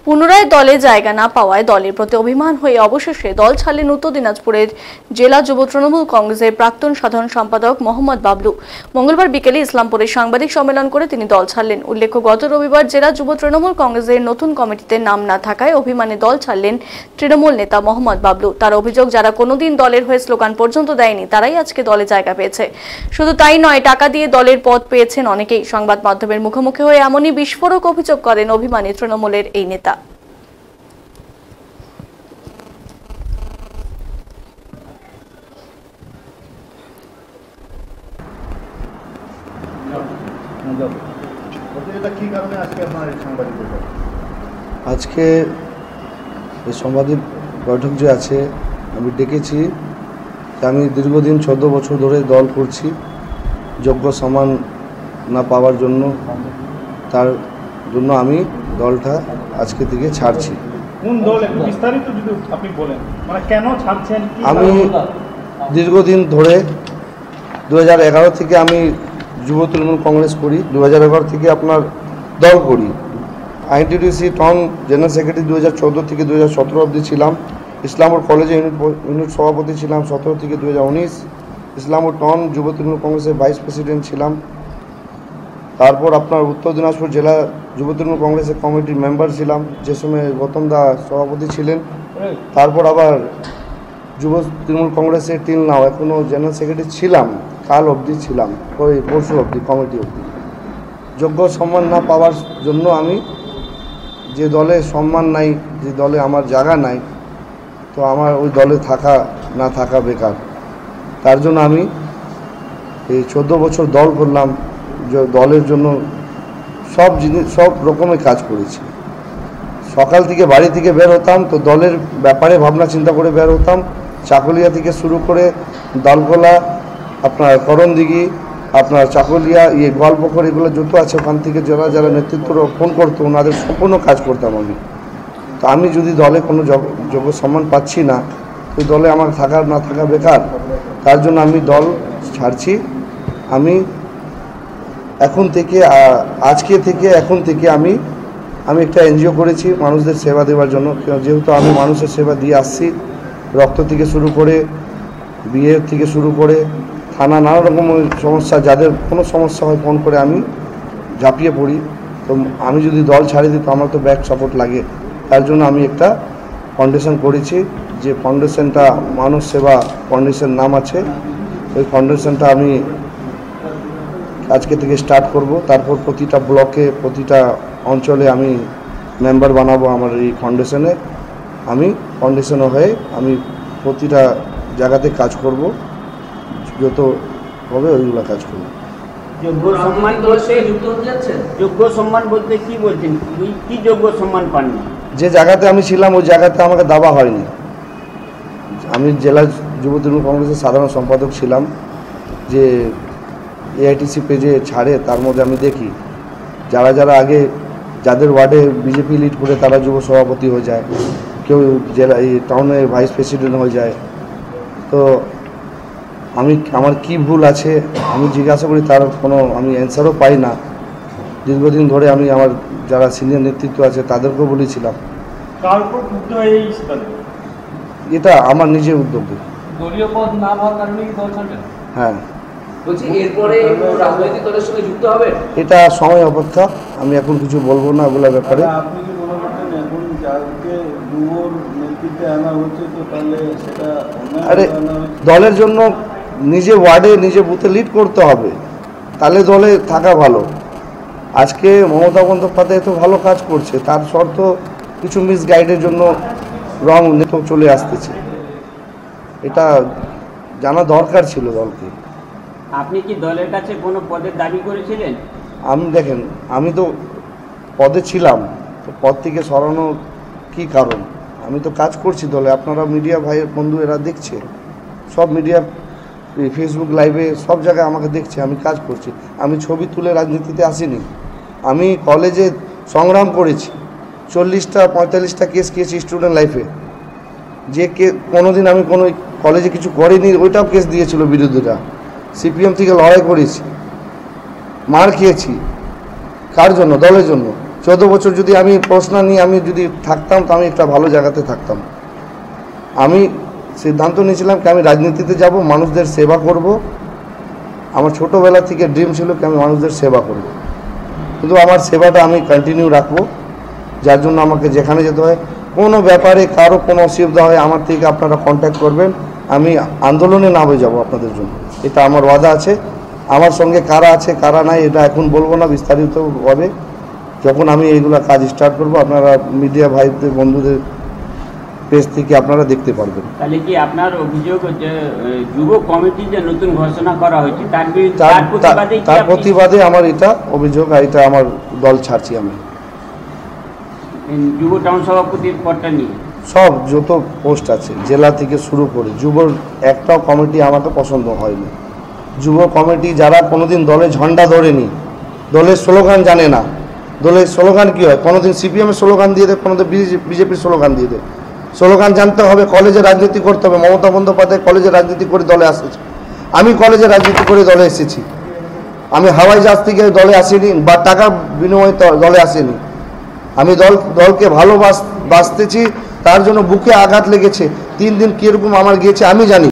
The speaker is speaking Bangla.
পুনরায় দলে জায়গা না পাওয়ায় দলের প্রতি অভিমান হয়ে অবশেষে দল ছাড়লেন উত্তর দিনাজপুরের জেলা যুব তৃণমূল কংগ্রেসের প্রাক্তন সাধারণ সম্পাদক মোহাম্মদ বাবলু। মঙ্গলবার বিকেলে ইসলামপুরে সাংবাদিক সম্মেলন করে তিনি দল ছাড়লেন। উল্লেখ্য, গত রবিবার জেলা যুব তৃণমূল কংগ্রেসের নতুন কমিটিতে নাম না থাকায় অভিমানে দল ছাড়লেন তৃণমূল নেতা মোহাম্মদ বাবলু। তার অভিযোগ, যারা কোনোদিন দলের হয়ে স্লোগান পর্যন্ত দেয়নি তারাই আজকে দলে জায়গা পেয়েছে। শুধু তাই নয়, টাকা দিয়ে দলের পদ পেয়েছেন অনেকেই। সংবাদ মাধ্যমের মুখোমুখি হয়ে এমনই বিস্ফোরক অভিযোগ করেন অভিমানী তৃণমূলের এই নেতা। আজকে এই সাংবাদিক বৈঠক যে আছে আমি ডেকেছি, আমি দীর্ঘদিন 14 বছর ধরে দল করছি, যোগ্য সম্মান না পাওয়ার জন্য, তার জন্য আমি দলটা আজকে থেকে ছাড়ছি। কোন দল একটু বিস্তারিত যদি আপনি বলেন, মানে কেন ছাড়ছেন? আমি দীর্ঘদিন ধরে 2011 থেকে আমি যুব তৃণমূল কংগ্রেস করি, 2011 থেকে আপনার দল করি। আইএনটিটিউসি টাউন জেনারেল সেক্রেটারি 2014 থেকে 2017 অবধি ছিলাম। ইসলামপুর কলেজে ইউনিট সভাপতি ছিলাম 17 থেকে 2019। ইসলামপুর টাউন যুব তৃণমূল কংগ্রেসের ভাইস প্রেসিডেন্ট ছিলাম। তারপর আপনার উত্তর দিনাজপুর জেলা যুব তৃণমূল কংগ্রেসের কমিটির মেম্বার ছিলাম, যে সময় গৌতম দা সভাপতি ছিলেন। তারপর আবার যুব তৃণমূল কংগ্রেসের টিল নাও এখনও জেনারেল সেক্রেটারি ছিলাম, কাল অবধি ছিলাম, ওই পরশু অবধি, কমিটি অবধি। যোগ্য সম্মান না পাওয়ার জন্য আমি, যে দলে সম্মান নাই, যে দলে আমার জায়গা নাই, তো আমার ওই দলে থাকা না থাকা বেকার। তার জন্য আমি এই 14 বছর দল করলাম, দলের জন্য সব জিনিস, সব রকমের কাজ করেছি। সকাল থেকে বাড়ি থেকে বের হতাম তো দলের ব্যাপারে ভাবনা চিন্তা করে বের হতাম। চাকুলিয়া থেকে শুরু করে দলগোলা, আপনার করণদিঘি, আপনার চাকুলিয়া, গোয়ালপুকুর, এগুলো যত আছে ওখান থেকে যারা যারা নেতৃত্ব ফোন করতো ওনাদের সম্পূর্ণ কাজ করতাম আমি। তো আমি যদি দলে কোনো যোগ্য সম্মান পাচ্ছি না, ওই দলে আমার থাকা না থাকা বেকার। তার জন্য আমি দল ছাড়ছি। আমি এখন থেকে, এখন থেকে আমি একটা এনজিও করেছি মানুষদের সেবা দেওয়ার জন্য। যেহেতু আমি মানুষের সেবা দিয়ে আসছি, রক্ত থেকে শুরু করে, বিয়ে থেকে শুরু করে, থানা, নানা রকম সমস্যা, যাদের কোনো সমস্যা হয় ফোন করে আমি ঝাঁপিয়ে পড়ি। তো আমি যদি দল ছাড়ি দিই তো আমার তো ব্যাক সাপোর্ট লাগে। তার জন্য আমি একটা ফাউন্ডেশন করেছি, যে ফাউন্ডেশনটা মানুষ সেবা ফাউন্ডেশন নাম আছে। ওই ফাউন্ডেশনটা আমি আজকে থেকে স্টার্ট করব। তারপর প্রতিটা ব্লকে, প্রতিটা অঞ্চলে আমি মেম্বার বানাবো আমার এই ফাউন্ডেশনে। আমি ফাউন্ডেশনে হয়ে আমি প্রতিটা জায়গাতে কাজ করব, যত হবে ওইগুলো কাজ করব। যোগ্য সম্মান বলতে কি বলছেন? কি যোগ্য সম্মান পাননি? যে জায়গাতে আমি ছিলাম ওই জায়গাতে আমাকে দেওয়া হয়নি। আমি জেলা যুব তৃণমূল কংগ্রেসের সাধারণ সম্পাদক ছিলাম। যে এআইটিসি পেজে ছাড়ে তার মধ্যে আমি দেখি যারা যারা আগে, যাদের ওয়ার্ডে বিজেপি লিড করে তারা যুব সভাপতি হয়ে যায়, কেউ জেলা এই টাউনের ভাইস প্রেসিডেন্ট হয়ে যায়। তো আমার কি ভুল আছে আমি জিজ্ঞাসা করি, তার কোনো আমি অ্যান্সারও পাই না। দীর্ঘদিন ধরে আমি আমার যারা সিনিয়র নেতৃত্ব আছে তাদেরকেও বলেছিলাম। এটা আমার নিজের উদ্যোগে। দলীয় পদ না হওয়ার কারণে কি দল ছাড়বেন? হ্যাঁ, বলছি এরপরে রাজনৈতিক দলের সঙ্গে যুক্ত হবে? এটা সময় অপেক্ষা, আমি এখন কিছু বলবো না ওগুলোর ব্যাপারে। আপনি কি মনে করছেন এখন যাকে যুবর নেতৃত্বে আনা হচ্ছে, তো তাহলে সেটা আরে দলের জন্য নিজে ওয়ার্ডে, নিজে বুথে লিড করতে হবে, তাহলে দলে থাকা ভালো। আজকে মমতা বন্দ্যোপাধ্যায় তো ভালো কাজ করছে, তার শর্ত কিছু মিসগাইডের জন্য রং নেতা চলে আসতেছে। এটা জানা দরকার ছিল দলকে। আপনি কি দলের কাছে কোনো পদের দাবি করেছিলেন? আমি দেখেন, আমি তো পদে ছিলাম, তো পদ থেকে সরানোর কী কারণ? আমি তো কাজ করছি দলে, আপনারা মিডিয়া ভাইয়ের বন্ধু এরা দেখছে, সব মিডিয়া, ফেসবুক লাইভে সব জায়গায় আমাকে দেখছে আমি কাজ করছি। আমি ছবি তুলে রাজনীতিতে আসিনি। আমি কলেজে সংগ্রাম করেছি, 40টা 45টা কেস খেয়েছি স্টুডেন্ট লাইফে। যে কোনোদিন আমি কোনো কলেজে কিছু করিনি ওইটাও কেস দিয়েছিল বিরোধীরা। সিপিএম থেকে লড়াই করেছি, মার খেয়েছি। কার জন্য? দলের জন্য। 14 বছর যদি আমি প্রশ্ন নিয়ে আমি যদি থাকতাম তো আমি একটা ভালো জায়গাতে থাকতাম। আমি সিদ্ধান্ত নিয়েছিলাম কি আমি রাজনীতিতে যাব, মানুষদের সেবা করব। আমার ছোটোবেলা থেকে ড্রিম ছিল কি আমি মানুষদের সেবা করব, কিন্তু আমার সেবাটা আমি কন্টিনিউ রাখবো। যার জন্য আমাকে যেখানে যেতে হয়, কোনো ব্যাপারে কারো কোনো অসুবিধা হয় আমার থেকে আপনারা কন্ট্যাক্ট করবেন, আমি আন্দোলনে নামে যাব আপনাদের জন্য। এটা আমার ওয়াদা আছে। আমার সঙ্গে কারা আছে কারা নাই এটা এখন বলবো না, বিস্তারিত হবে যখন আমি এইগুলা কাজ স্টার্ট করব। আপনারা মিডিয়া ভাইদের বন্ধুদের পেজ থেকে আপনারা দেখতে পারবেন। তাহলে কি আপনার অভিযোগ যে যুব কমিটি যে নতুন ঘোষণা করা হয়েছে তার বিরুদ্ধে তার প্রতিবাদে আমার এটা অভিযোগ, আর এটা আমার দল ছাড়ছি আমি। যুব টাউন সভাপতির পদটা নিয়ে সব যত পোস্ট আছে জেলা থেকে শুরু করে যুবর একটাও কমিটি আমাকে পছন্দ হয়নি। যুব কমিটি যারা কোনোদিন দলে ঝন্ডা ধরেনি, দলের স্লোগান জানে না, দলের স্লোগান কী হয়, কোনোদিন সিপিএমের স্লোগান দিয়ে দেয়, কোনোদিন বিজেপির স্লোগান দিয়ে দেয়। স্লোগান জানতে হবে, কলেজে রাজনীতি করতে হবে। মমতা বন্দ্যোপাধ্যায় কলেজে রাজনীতি করে দলে আসছে, আমি কলেজে রাজনীতি করে দলে এসেছি। আমি হাওয়াই জাহাজ থেকে দলে আসিনি বা টাকা বিনিময়ে দলে আসিনি। আমি দলকে ভালোবাসতেছি, তার জন্য বুকে আঘাত লেগেছে। 3 দিন কীরকম আমার গিয়েছে আমি জানি।